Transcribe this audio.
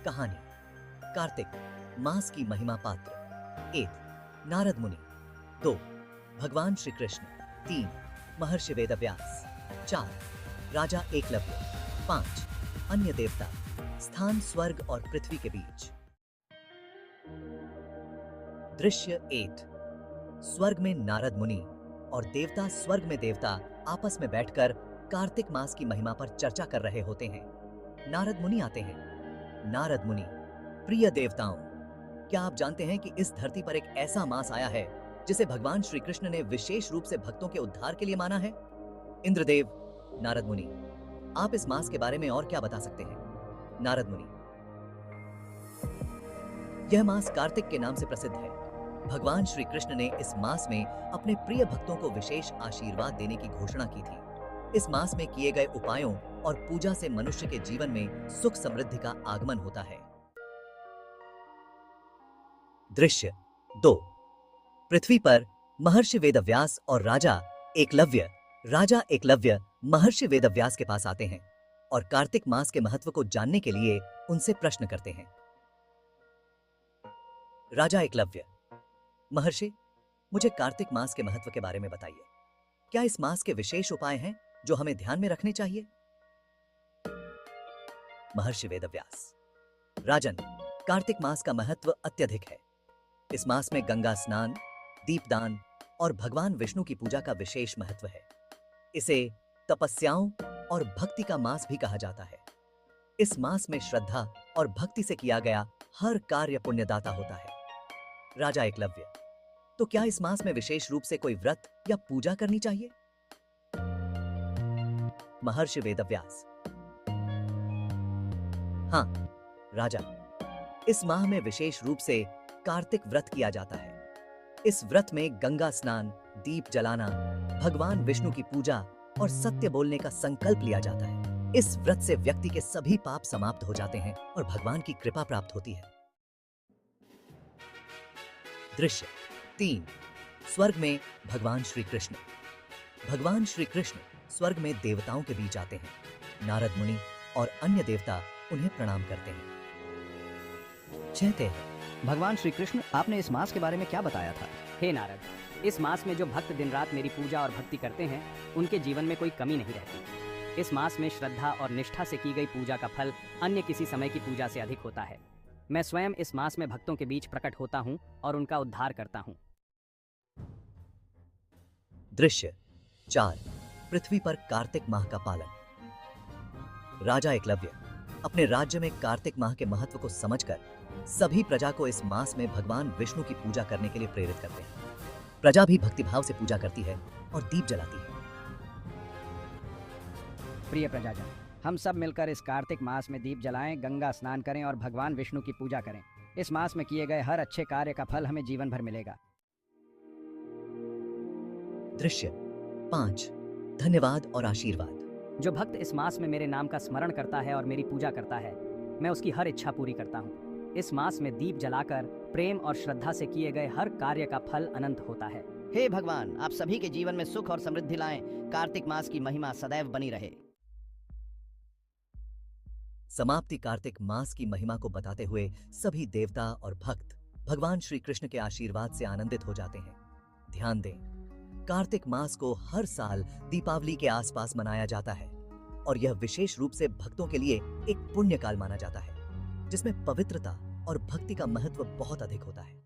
कहानी कार्तिक मास की महिमा पात्र। 1 नारद मुनि। 2 भगवान श्री कृष्ण। 3 महर्षि वेदव्यास। 4 राजा एकलव्य। 5 अन्य देवता। स्थान स्वर्ग और पृथ्वी के बीच। दृश्य 8 स्वर्ग में नारद मुनि और देवता स्वर्ग में देवता आपस में बैठकर कार्तिक मास की महिमा पर चर्चा कर रहे होते हैं। नारद मुनि आते हैं। नारद मुनि, प्रिय देवताओं, क्या आप जानते हैं कि इस धरती पर एक ऐसा मास आया है जिसे भगवान श्री कृष्ण ने विशेष रूप से भक्तों के उद्धार के लिए माना है? इंद्रदेव। नारद मुनि, आप इस मास के बारे में और क्या बता सकते हैं? नारद मुनि, यह मास कार्तिक के नाम से प्रसिद्ध है। भगवान श्री कृष्ण ने इस मास में अपने प्रिय भक्तों को विशेष आशीर्वाद देने की घोषणा की थी। इस मास में किए गए उपायों और पूजा से मनुष्य के जीवन में सुख समृद्धि का आगमन होता है। दृश्य 2 पृथ्वी पर महर्षि वेदव्यास और राजा एकलव्य महर्षि वेदव्यास के पास आते हैं और कार्तिक मास के महत्व को जानने के लिए उनसे प्रश्न करते हैं। राजा एकलव्य, महर्षि, मुझे कार्तिक मास के महत्व के बारे में बताइए। क्या इस मास के विशेष उपाय हैं जो हमें ध्यान में रखने चाहिए? महर्षि वेदव्यास, राजन, कार्तिक मास का महत्व अत्यधिक है। इस मास में गंगा स्नान, दीपदान और भगवान विष्णु की पूजा का विशेष महत्व है। इसे तपस्याओं और भक्ति का मास भी कहा जाता है। इस मास में श्रद्धा और भक्ति से किया गया हर कार्य पुण्यदाता होता है। राजा एकलव्य, तो क्या इस मास में विशेष रूप से कोई व्रत या पूजा करनी चाहिए? महर्षि वेदव्यास, हाँ राजा, इस माह में विशेष रूप से कार्तिक व्रत किया जाता है। इस व्रत में गंगा स्नान, दीप जलाना, भगवान विष्णु की पूजा और सत्य बोलने का संकल्प लिया जाता है। इस व्रत से व्यक्ति के सभी पाप समाप्त हो जाते हैं और भगवान की कृपा प्राप्त होती है। दृश्य 3 स्वर्ग में भगवान श्री कृष्ण। भगवान श्री कृष्ण स्वर्ग में देवताओं के बीच आते हैं। नारद मुनि और अन्य देवता उन्हें प्रणाम करते हैं। कहते हैं, भगवान श्री कृष्ण, आपने इस मास के बारे में क्या बताया था? हे नारद, इस मास में जो भक्त दिन रात मेरी पूजा और भक्ति करते हैं उनके जीवन में कोई कमी नहीं रहती। इस मास में श्रद्धा और निष्ठा से की गई पूजा का फल अन्य किसी समय की पूजा से अधिक होता है। मैं स्वयं इस मास में भक्तों के बीच प्रकट होता हूँ और उनका उद्धार करता हूँ। दृश्य 4 पृथ्वी पर कार्तिक माह का पालन। राजा एकलव्य अपने राज्य में कार्तिक माह के महत्व को समझकर सभी प्रजा को इस मास में भगवान विष्णु की पूजा करने के लिए प्रेरित करते हैं। प्रजा भी भक्तिभाव से पूजा करती है और दीप जलाती है। प्रिय प्रजाजन, हम सब मिलकर इस कार्तिक मास में दीप जलाएं, गंगा स्नान करें और भगवान विष्णु की पूजा करें। इस मास में किए गए हर अच्छे कार्य का फल हमें जीवन भर मिलेगा। दृश्य 5 धन्यवाद और आशीर्वाद। जो भक्त इस मास में मेरे नाम का स्मरण करता है और मेरी पूजा करता है, मैं उसकी हर इच्छा पूरी करता हूँ। इस मास में दीप जलाकर प्रेम और श्रद्धा से किए गए हर कार्य का फल अनंत होता है। हे भगवान, आप सभी के जीवन में सुख और समृद्धि लाएं। कार्तिक मास की महिमा सदैव बनी रहे। समाप्ति कार्तिक मास की महिमा को बताते हुए सभी देवता और भक्त भगवान श्री कृष्ण के आशीर्वाद से आनंदित हो जाते हैं। ध्यान दें, कार्तिक मास को हर साल दीपावली के आसपास मनाया जाता है और यह विशेष रूप से भक्तों के लिए एक पुण्य काल माना जाता है जिसमें पवित्रता और भक्ति का महत्व बहुत अधिक होता है।